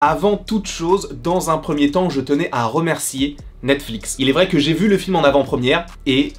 Avant toute chose, dans un premier temps, je tenais à remercier Netflix. Il est vrai que j'ai vu le film en avant-première et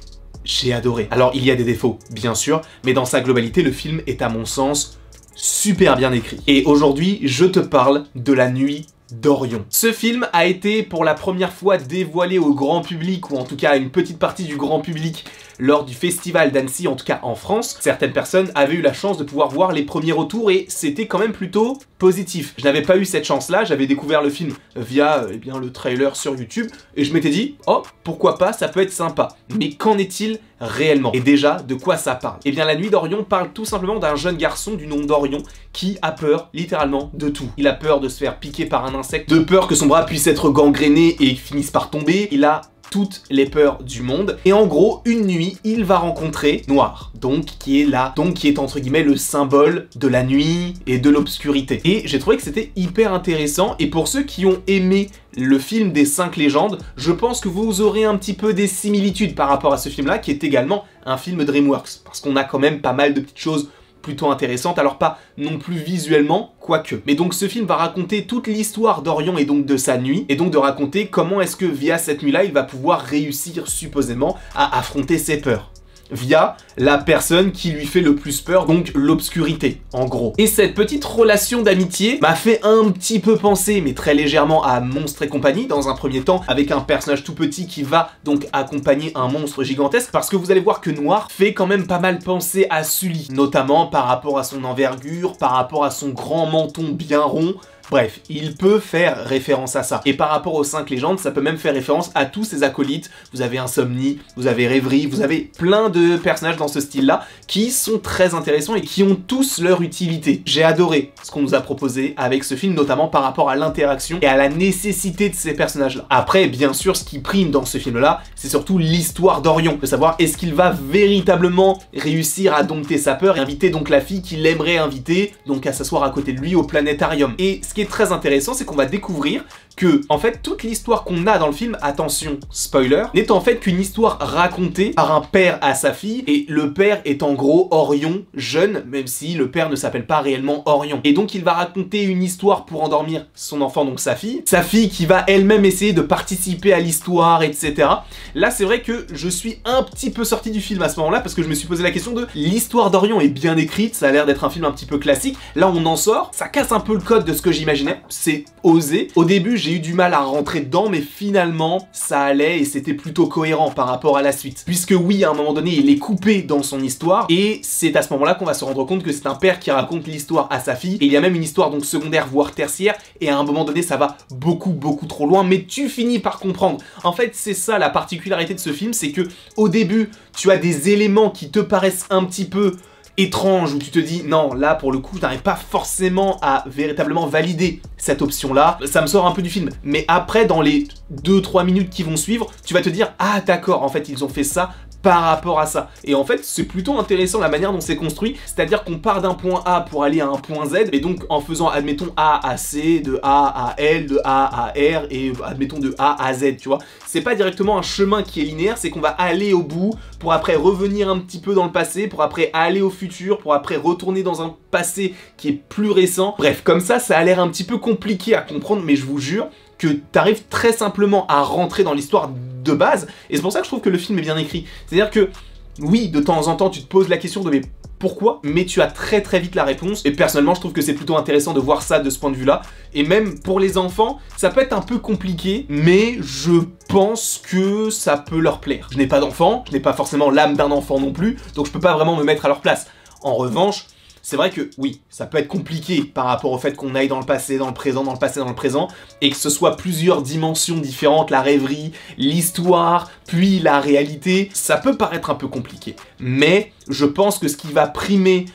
j'ai adoré. Alors, il y a des défauts, bien sûr, mais dans sa globalité, le film est à mon sens super bien écrit. Et aujourd'hui, je te parle de La Nuit d'Orion. Ce film a été pour la première fois dévoilé au grand public, ou en tout cas à une petite partie du grand public, lors du festival d'Annecy, en tout cas en France. Certaines personnes avaient eu la chance de pouvoir voir les premiers retours et c'était quand même plutôt positif. Je n'avais pas eu cette chance-là, j'avais découvert le film via le trailer sur YouTube et je m'étais dit, oh, pourquoi pas, ça peut être sympa. Mais qu'en est-il réellement? Et déjà, de quoi ça parle? Eh bien, La Nuit d'Orion parle tout simplement d'un jeune garçon du nom d'Orion qui a peur, littéralement, de tout. Il a peur de se faire piquer par un insecte, de peur que son bras puisse être gangréné et finisse par tomber. Il a toutes les peurs du monde. Et en gros, une nuit, il va rencontrer Noir, qui est entre guillemets le symbole de la nuit et de l'obscurité. Et j'ai trouvé que c'était hyper intéressant, et pour ceux qui ont aimé le film des 5 légendes, je pense que vous aurez un petit peu des similitudes par rapport à ce film-là, qui est également un film DreamWorks, parce qu'on a quand même pas mal de petites choses plutôt intéressante, alors pas non plus visuellement, quoique. Mais donc ce film va raconter toute l'histoire d'Orion et donc de sa nuit, et donc de raconter comment est-ce que via cette nuit-là, il va pouvoir réussir supposément à affronter ses peurs. Via la personne qui lui fait le plus peur, donc l'obscurité, en gros. Et cette petite relation d'amitié m'a fait un petit peu penser, mais très légèrement, à Monstres et compagnie, dans un premier temps, avec un personnage tout petit qui va donc accompagner un monstre gigantesque, parce que vous allez voir que Noir fait quand même pas mal penser à Sully, notamment par rapport à son envergure, par rapport à son grand menton bien rond. Bref, il peut faire référence à ça. Et par rapport aux 5 légendes, ça peut même faire référence à tous ses acolytes. Vous avez Insomnie, vous avez Rêverie, vous avez plein de personnages dans ce style-là qui sont très intéressants et qui ont tous leur utilité. J'ai adoré ce qu'on nous a proposé avec ce film, notamment par rapport à l'interaction et à la nécessité de ces personnages-là. Après, bien sûr, ce qui prime dans ce film-là, c'est surtout l'histoire d'Orion. De savoir est-ce qu'il va véritablement réussir à dompter sa peur et inviter donc la fille qu'il aimerait inviter, donc à s'asseoir à côté de lui au planétarium. Et ce qui est très intéressant, c'est qu'on va découvrir que, en fait, toute l'histoire qu'on a dans le film, attention, spoiler, n'est en fait qu'une histoire racontée par un père à sa fille, et le père est en gros Orion, jeune, même si le père ne s'appelle pas réellement Orion. Et donc il va raconter une histoire pour endormir son enfant, donc sa fille qui va elle-même essayer de participer à l'histoire, etc. Là, c'est vrai que je suis un petit peu sorti du film à ce moment-là, parce que je me suis posé la question de l'histoire d'Orion est bien écrite, ça a l'air d'être un film un petit peu classique, là on en sort, ça casse un peu le code de ce que j'imaginais, c'est osé. Au début, j'ai eu du mal à rentrer dedans, mais finalement, ça allait et c'était plutôt cohérent par rapport à la suite. Puisque oui, à un moment donné, il est coupé dans son histoire, et c'est à ce moment-là qu'on va se rendre compte que c'est un père qui raconte l'histoire à sa fille, et il y a même une histoire donc secondaire, voire tertiaire, et à un moment donné, ça va beaucoup trop loin, mais tu finis par comprendre. En fait, c'est ça la particularité de ce film, c'est que au début, tu as des éléments qui te paraissent un petit peu étrange, où tu te dis non, là pour le coup je n'arrive pas forcément à véritablement valider cette option là, ça me sort un peu du film, mais après dans les 2-3 minutes qui vont suivre, tu vas te dire ah d'accord, en fait ils ont fait ça par rapport à ça. Et en fait, c'est plutôt intéressant la manière dont c'est construit, c'est-à-dire qu'on part d'un point A pour aller à un point Z, et donc en faisant, admettons, A à C, de A à L, de A à R, et admettons de A à Z, tu vois. C'est pas directement un chemin qui est linéaire, c'est qu'on va aller au bout, pour après revenir un petit peu dans le passé, pour après aller au futur, pour après retourner dans un passé qui est plus récent. Bref, comme ça a l'air un petit peu compliqué à comprendre, mais je vous jure que t'arrives très simplement à rentrer dans l'histoire de base, et c'est pour ça que je trouve que le film est bien écrit. C'est-à-dire que, oui, de temps en temps, tu te poses la question de mais pourquoi, mais tu as très vite la réponse, et personnellement, je trouve que c'est plutôt intéressant de voir ça de ce point de vue-là, et même pour les enfants, ça peut être un peu compliqué, mais je pense que ça peut leur plaire. Je n'ai pas d'enfant, je n'ai pas forcément l'âme d'un enfant non plus, donc je peux pas vraiment me mettre à leur place. En revanche, c'est vrai que, oui, ça peut être compliqué par rapport au fait qu'on aille dans le passé, dans le présent, dans le passé, dans le présent, et que ce soit plusieurs dimensions différentes, la rêverie, l'histoire, puis la réalité, ça peut paraître un peu compliqué. Mais je pense que ce qui va primer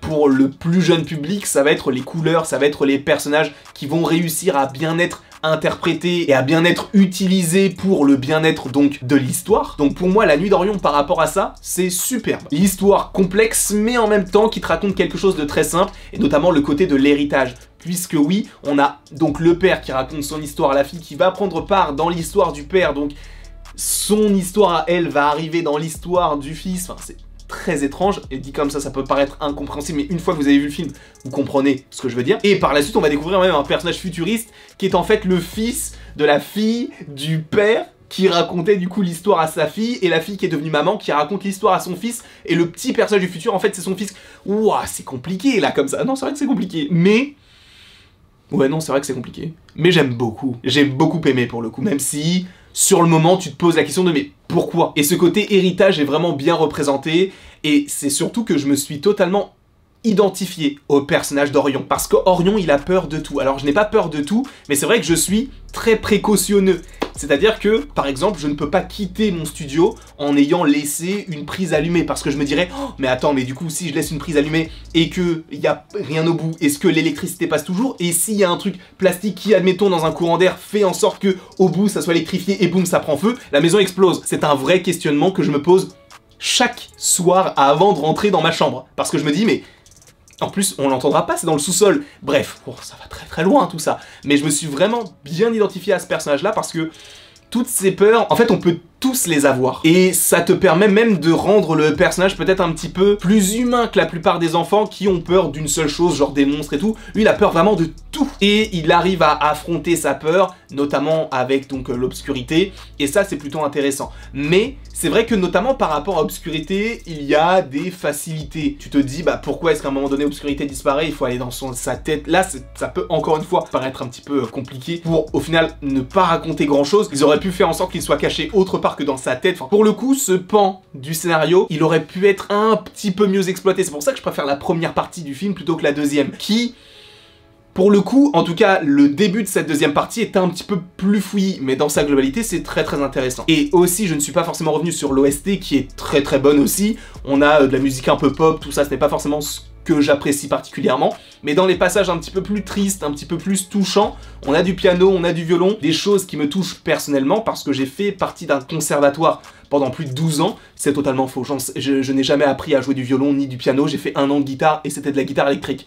pour le plus jeune public, ça va être les couleurs, ça va être les personnages qui vont réussir à bien être interprété et à bien être utilisé pour le bien-être donc de l'histoire. Donc pour moi, La Nuit d'Orion par rapport à ça, c'est superbe. L'histoire complexe, mais en même temps qui te raconte quelque chose de très simple, et notamment le côté de l'héritage. Puisque oui, on a donc le père qui raconte son histoire à la fille, qui va prendre part dans l'histoire du père, donc son histoire à elle va arriver dans l'histoire du fils, enfin c'est très étrange, et dit comme ça peut paraître incompréhensible, mais une fois que vous avez vu le film, vous comprenez ce que je veux dire. Et par la suite, on va découvrir même un personnage futuriste qui est en fait le fils de la fille du père qui racontait du coup l'histoire à sa fille, et la fille qui est devenue maman qui raconte l'histoire à son fils, et le petit personnage du futur en fait c'est son fils. Ouah, c'est compliqué là comme ça. Non, c'est vrai que c'est compliqué, mais... Ouais, non, c'est vrai que c'est compliqué. Mais j'aime beaucoup. J'ai beaucoup aimé pour le coup, même si sur le moment tu te poses la question de mais pourquoi? Et ce côté héritage est vraiment bien représenté, et c'est surtout que je me suis totalement identifié au personnage d'Orion, parce qu'Orion il a peur de tout. Alors je n'ai pas peur de tout, mais c'est vrai que je suis très précautionneux. C'est-à-dire que, par exemple, je ne peux pas quitter mon studio en ayant laissé une prise allumée, parce que je me dirais oh, mais attends, mais du coup, si je laisse une prise allumée et qu'il n'y a rien au bout, est-ce que l'électricité passe toujours? Et s'il y a un truc plastique qui, admettons, dans un courant d'air, fait en sorte que au bout, ça soit électrifié et boum, ça prend feu, la maison explose. C'est un vrai questionnement que je me pose chaque soir avant de rentrer dans ma chambre, parce que je me dis mais... En plus, on l'entendra pas, c'est dans le sous-sol. Bref, oh, ça va très loin tout ça. Mais je me suis vraiment bien identifié à ce personnage-là parce que toutes ces peurs, en fait, on peut tous les avoir. Et ça te permet même de rendre le personnage peut-être un petit peu plus humain que la plupart des enfants qui ont peur d'une seule chose, genre des monstres et tout. Lui, il a peur vraiment de tout. Et il arrive à affronter sa peur, notamment avec donc l'obscurité. Et ça, c'est plutôt intéressant. Mais c'est vrai que notamment par rapport à obscurité, il y a des facilités. Tu te dis, bah pourquoi est-ce qu'à un moment donné, obscurité disparaît? Il faut aller dans sa tête. Là, ça peut encore une fois paraître un petit peu compliqué pour, au final, ne pas raconter grand-chose. Ils auraient pu faire en sorte qu'il soit caché autre part que dans sa tête. Enfin, pour le coup, ce pan du scénario, il aurait pu être un petit peu mieux exploité. C'est pour ça que je préfère la première partie du film plutôt que la deuxième, qui... Pour le coup, en tout cas, le début de cette deuxième partie est un petit peu plus fouillis, mais dans sa globalité, c'est très intéressant. Et aussi, je ne suis pas forcément revenu sur l'OST, qui est très bonne aussi. On a de la musique un peu pop, tout ça, ce n'est pas forcément ce que j'apprécie particulièrement, mais dans les passages un petit peu plus tristes, un petit peu plus touchants, on a du piano, on a du violon, des choses qui me touchent personnellement, parce que j'ai fait partie d'un conservatoire pendant plus de 12 ans, c'est totalement faux. Je n'ai jamais appris à jouer du violon ni du piano, j'ai fait 1 an de guitare, et c'était de la guitare électrique.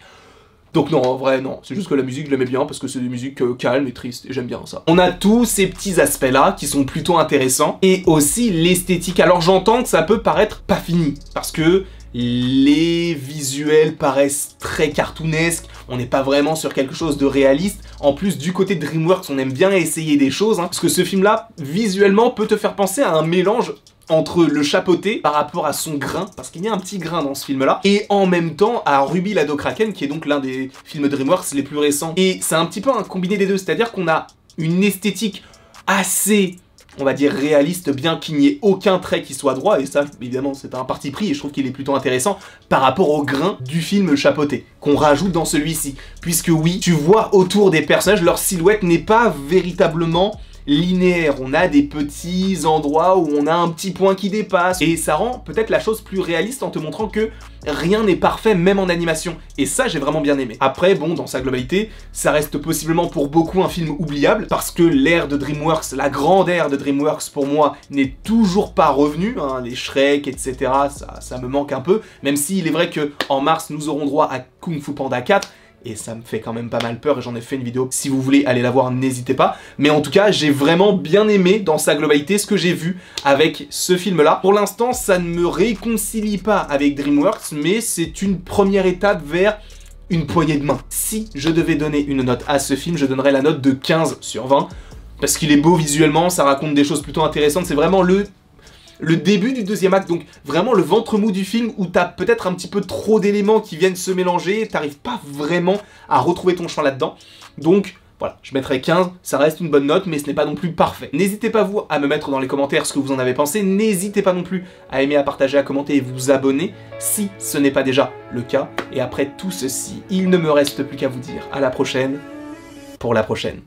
Donc non, en vrai, non. C'est juste que la musique, je l'aimais bien parce que c'est des musiques calmes et tristes, et j'aime bien ça. On a tous ces petits aspects-là qui sont plutôt intéressants, et aussi l'esthétique. Alors j'entends que ça peut paraître pas fini, parce que les visuels paraissent très cartoonesques, on n'est pas vraiment sur quelque chose de réaliste. En plus, du côté de DreamWorks, on aime bien essayer des choses, parce que ce film-là, visuellement, peut te faire penser à un mélange entre le chapeauté par rapport à son grain, parce qu'il y a un petit grain dans ce film-là, et en même temps à Ruby l'ado Kraken, qui est donc l'un des films DreamWorks les plus récents. Et c'est un petit peu un combiné des deux, c'est-à-dire qu'on a une esthétique assez, on va dire, réaliste, bien qu'il n'y ait aucun trait qui soit droit, et ça, évidemment, c'est un parti pris, et je trouve qu'il est plutôt intéressant par rapport au grain du film chapeauté, qu'on rajoute dans celui-ci. Puisque oui, tu vois autour des personnages, leur silhouette n'est pas véritablement linéaire, on a des petits endroits où on a un petit point qui dépasse, et ça rend peut-être la chose plus réaliste en te montrant que rien n'est parfait, même en animation, et ça j'ai vraiment bien aimé. Après, bon, dans sa globalité, ça reste possiblement pour beaucoup un film oubliable, parce que l'ère de DreamWorks, la grande ère de DreamWorks pour moi, n'est toujours pas revenue, hein, les Shrek, etc., ça me manque un peu, même s'il est vrai que en mars nous aurons droit à Kung Fu Panda 4, et ça me fait quand même pas mal peur, et j'en ai fait une vidéo, si vous voulez aller la voir, n'hésitez pas. Mais en tout cas, j'ai vraiment bien aimé, dans sa globalité, ce que j'ai vu avec ce film-là. Pour l'instant, ça ne me réconcilie pas avec DreamWorks, mais c'est une première étape vers une poignée de main. Si je devais donner une note à ce film, je donnerais la note de 15 sur 20, parce qu'il est beau visuellement, ça raconte des choses plutôt intéressantes, c'est vraiment le début du deuxième acte, donc vraiment le ventre mou du film où t'as peut-être un petit peu trop d'éléments qui viennent se mélanger, t'arrives pas vraiment à retrouver ton chemin là-dedans. Donc voilà, je mettrai 15, ça reste une bonne note, mais ce n'est pas non plus parfait. N'hésitez pas vous à me mettre dans les commentaires ce que vous en avez pensé, n'hésitez pas non plus à aimer, à partager, à commenter et vous abonner si ce n'est pas déjà le cas. Et après tout ceci, il ne me reste plus qu'à vous dire à la prochaine pour la prochaine.